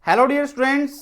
Hello dear students,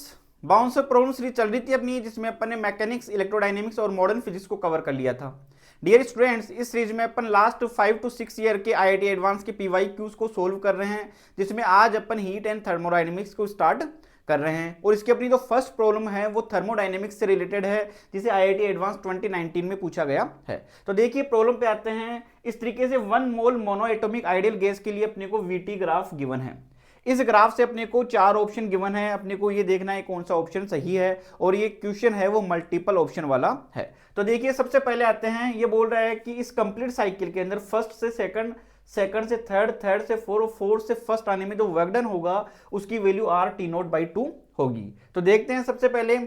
bouncer problem series चल रही थी अपनी, जिसमें अपन ने मैकेनिक्स, इलेक्ट्रोडायनेमिक्स और मॉडर्न फिजिक्स को कवर कर लिया था। डियर स्टूडेंट्स, इस सीरीज में अपन लास्ट 5 to 6 ईयर के आईआईटी एडवांस के पीवाई क्यूज को सोल्व कर रहे हैं, जिसमें आज अपन हीट एंड थर्मोडायनेमिक्स को स्टार्ट कर रहे हैं। और इसकी अपनी जो फर्स्ट प्रॉब्लम है वो थर्मोडायनेमिक्स से रिलेटेड है, जिसे आईआईटी एडवांस 2019 में पूछा गया है। तो देखिए प्रॉब्लम पे आते हैं। इस तरीके से 1 मोल मोनो एटॉमिक आइडियल गैस के लिए अपने को वीटी ग्राफ गिवन है। इस ग्राफ से अपने को 4 ऑप्शन गिवन है, अपने को ये देखना है कौन सा ऑप्शन सही है, और ये क्वेश्चन है वो मल्टीपल ऑप्शन वाला है। तो देखिए सबसे पहले आते हैं, ये बोल रहा है कि इस कंप्लीट साइकिल के अंदर फर्स्ट से सेकंड, सेकंड से थर्ड, थर्ड से फोर्थ, फोर्थ से फर्स्ट आने में जो वर्क डन होगा उसकी value are T note by 2 होगी। तो देखते हैं सबसे पहले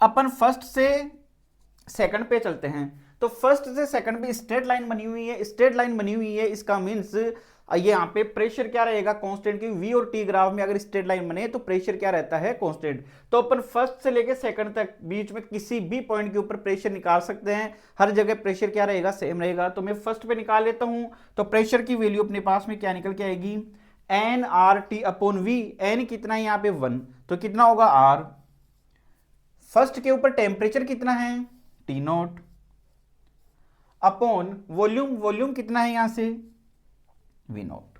अपन फर्स्ट से सेकंड पे चलते हैं। तो फर्स्ट से सेकंड पे स्ट्रेट लाइन बनी हुई है, स्ट्रेट लाइन बनी हुई है, इसका मीन्स ये यहाँ पे प्रेशर क्या रहेगा, कांस्टेंट, क्योंकि वी और टी ग्राफ में अगर स्ट्रेट लाइन बने तो प्रेशर क्या रहता है, कांस्टेंट। तो अपन फर्स्ट से लेके सेकंड तक बीच में किसी भी पॉइंट के ऊपर प्रेशर निकाल सकते हैं, हर जगह प्रेशर क्या रहेगा, सेम रहेगा। तो मैं फर्स्ट पे निकाल लेता हूं। तो प्रेशर की वैल्यू अपने पास में क्या निकल के आएगी, N R T upon V. N कितना है यहाँ पे 1, तो कितना होगा आर। फर्स्ट के ऊपर टेम्परेचर कितना है, T nought, upon volume, volume कितना है यहां से, वी नोट।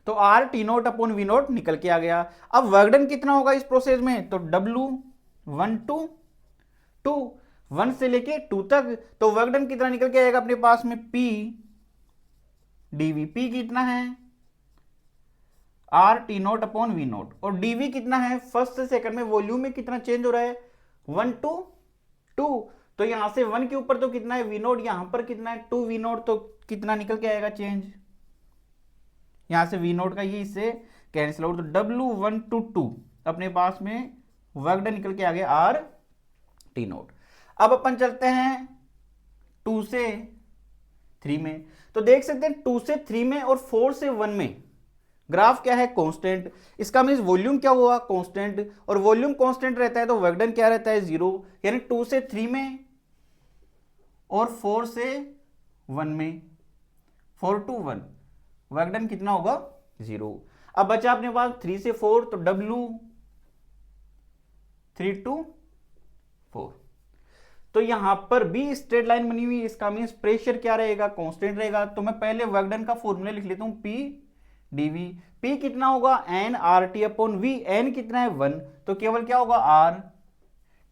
तो R T nought upon V nought निकल के आ गया। अब वर्क डन कितना होगा इस प्रोसेस में, तो डब्ल्यू 1 to 2, 1 से लेके 2 तक। तो वर्क डन कितना निकल के आएगा अपने पास में, पी डीवी। पी कितना है, R T nought upon V nought, और डीवी कितना है, फर्स्ट से सेकंड में वॉल्यूम में कितना चेंज हो रहा है, 1 to 2। तो यहां से 1 के ऊपर तो कितना है वी नोट, यहां पर कितना है 2 वी नोट, तो कितना निकल के आएगा चेंज, यहां से वी नोट का ये इससे कैंसिल आउट। तो डब्ल्यू 1 to 2 अपने पास में वर्क डन निकल के आ गया आर टी नोट। अब अपन चलते हैं 2 से 3 में। तो देख सकते हैं 2 से 3 में और 4 से 1 में ग्राफ क्या है, कांस्टेंट। इसका मींस वॉल्यूम क्या हुआ, कांस्टेंट, और वॉल्यूम कांस्टेंट रहता है तो वर्क डन क्या रहता है, 0। यानी 2 से 3 में और 4 से 1 में, 4 to 1 वर्क डन कितना होगा, 0। अब बचा अपने पास 3 से 4, तो W 3 to 4। तो यहां पर भी स्ट्रेट लाइन बनी हुई है, इसका मींस प्रेशर क्या रहेगा, कांस्टेंट रहेगा। तो मैं पहले वर्क डन का फॉर्मूला लिख लेता हूं, P dV। P कितना होगा, N R T upon V। N कितना है 1, तो केवल क्या होगा R।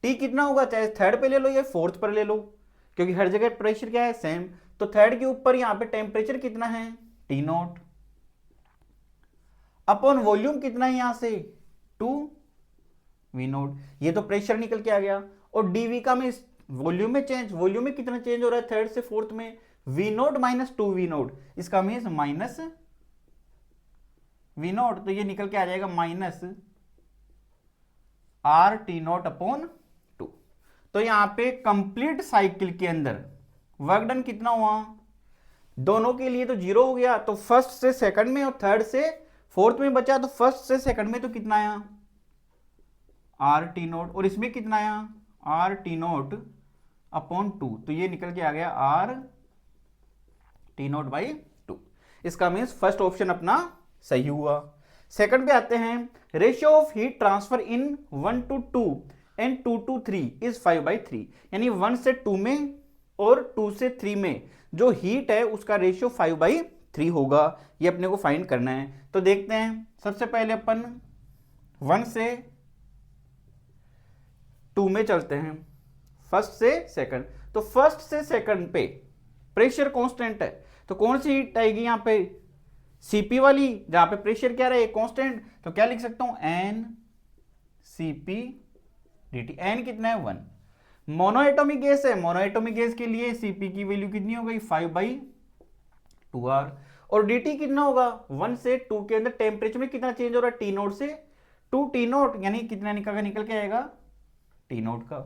T कितना होगा, चाहे थर्ड पे ले लो या फोर्थ पर ले लो, क्योंकि हर जगह प्रेशर क्या है, सेम। तो थर्ड के ऊपर यहां पे टेम्परेचर कितना है, टी नोट, अपॉन वॉल्यूम कितना है यहां से 2 वी नोट। ये तो प्रेशर निकल के आ गया। और डीवी का में वॉल्यूम में चेंज, वॉल्यूम में कितना चेंज हो रहा है थर्ड से फोर्थ में, V nought minus 2 V nought. इसका मीन्स माइनस वी नोट, तो ये निकल के आ जाएगा minus R T nought upon 2। तो यहां पे कंप्लीट साइकिल के अंदर वर्क डन कितना हुआ, दोनों के लिए तो 0 हो गया। तो फर्स्ट से सेकंड में और थर्ड से फोर्थ में बचा, तो फर्स्ट से सेकंड में तो कितना आया, आर टी नोट, और इसमें कितना आया, आर टी नोट अपॉन 2। तो ये निकल के आ गया आर टी नोट बाई 2। इसका मीन्स फर्स्ट ऑप्शन अपना सही हुआ। सेकंड पे आते हैं, ratio of heat transfer in 1 to 2 and 2 to 3 is 5/3। यानी 1 से 2 में और 2 से 3 में जो हीट है उसका रेशियो 5/3 होगा। ये अपने को फाइंड करना है। तो देखते हैं, सबसे पहले अपन 1 से 2 में चलते हैं, फर्स्ट से सेकंड। तो फर्स्ट से सेकंड पे प्रेशर कांस्टेंट है, तो कौन सी हीट आएगी यहां पे, सीपी वाली, जहां पे प्रेशर क्या रहे, कांस्टेंट। तो क्या लिख सकता हूं, एन सीपी dt। एन कितना है 1। मोनोएटॉमिक गैस है, मोनोएटॉमिक गैस के लिए सीपी की वैल्यू कितनी हो गई, 5/2r। और dt कितना होगा, 1 से 2 के अंदर टेम्परेचर में कितना चेंज हो रहा है, टी नोट से 2 टी नोट, यानी कितना निकल के आएगा, टी नोट का।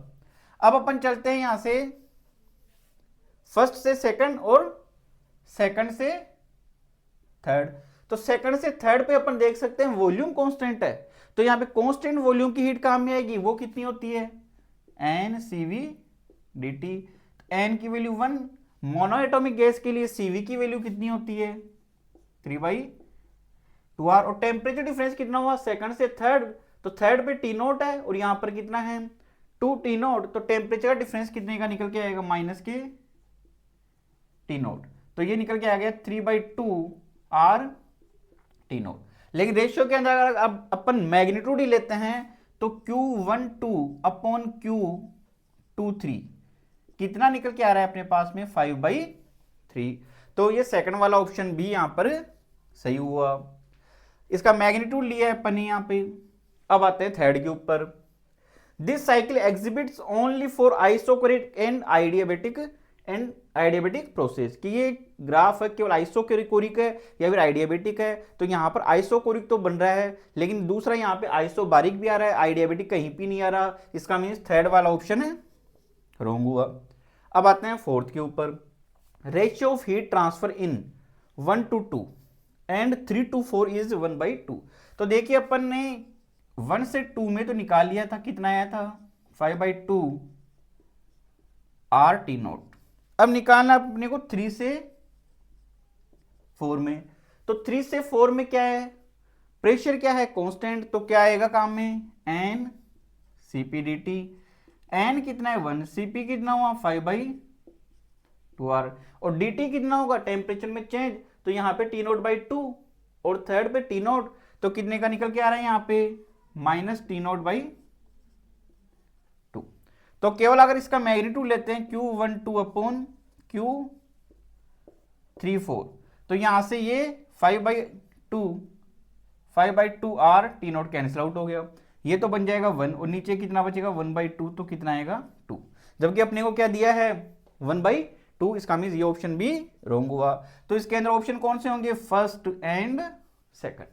अब अपन चलते हैं यहां से फर्स्ट से सेकंड और सेकंड से थर्ड। तो सेकंड से थर्ड पे अपन देख सकते हैं वॉल्यूम कांस्टेंट है, तो यहां पे कांस्टेंट वॉल्यूम की हीट काम में आएगी, वो कितनी होती है, एन सीवी dt। एन की वैल्यू 1, मोनोएटॉमिक गैस के लिए सीवी की वैल्यू कितनी होती है, 3/2r। और टेम्परेचर डिफरेंस कितना हुआ, सेकंड से थर्ड, तो थर्ड पे टी नोट है और यहां पर कितना है 2 टी नोट, तो टेम्परेचर का डिफरेंस कितने का निकल के आएगा माइनस के टी नोट, तो ये निकल के आ गया 3/2 आर टी नोट। लेकिन रेशियो के अंदर अगर अब अपन मैग्नीट्यूड ही लेते हैं तो Q12 अपॉन Q23 कितना निकल के आ रहा है अपने पास में 5/3। तो ये सेकंड वाला ऑप्शन भी यहां पर सही हुआ। इसका मैग्नीट्यूड लिया है अपन ने यहां पे। अब आते हैं थर्ड के ऊपर। This cycle exhibits only for isochoric and adiabatic process, कि ये ग्राफ है केवल आइसोकोरिक है या फिर आइडियाबेटिक है। तो यहाँ पर आइसोकोरिक तो बन रहा है, लेकिन दूसरा यहाँ पे आइसोबारिक भी आ रहा है, आइडियाबेटिक कहीं भी नहीं आ रहा। इसका मीन्स थर्ड वाला ऑप्शन है रॉन्ग हुआ। अब आते हैं फोर्थ के ऊपर। Ratio of heat transfer in 1:2 and 3:4 is 1/2। तो देखिए अपन ने 1 से 2 में तो निकाल लिया था, कितना आया था 5/2 आर टी नोट। अब निकालना अपने को 3 से 4 में। तो 3 से 4 में क्या है, प्रेशर क्या है कांस्टेंट, तो क्या आएगा काम में N CP D T. N कितना है 1, सीपी कितना हुआ 5/2 आर, और डी टी कितना होगा टेम्परेचर में चेंज, तो यहाँ पे टी नोट बाई 2 और थर्ड पे टी नोट, तो कितने का निकल के आ रहा है यहाँ पे माइनस टी नोट बाई 2। तो केवल अगर इसका मैग्नीट्यूड लेते हैं Q12 अपॉन Q34, तो यहां से ये 5/2 are T note cancel out हो गया, ये तो बन जाएगा 1 और नीचे कितना बचेगा 1/2, तो कितना आएगा 2, जबकि अपने को क्या दिया है 1/2। इसका मीन्स ये ऑप्शन भी रॉन्ग हुआ। तो इसके अंदर ऑप्शन कौन से होंगे फर्स्ट एंड सेकंड।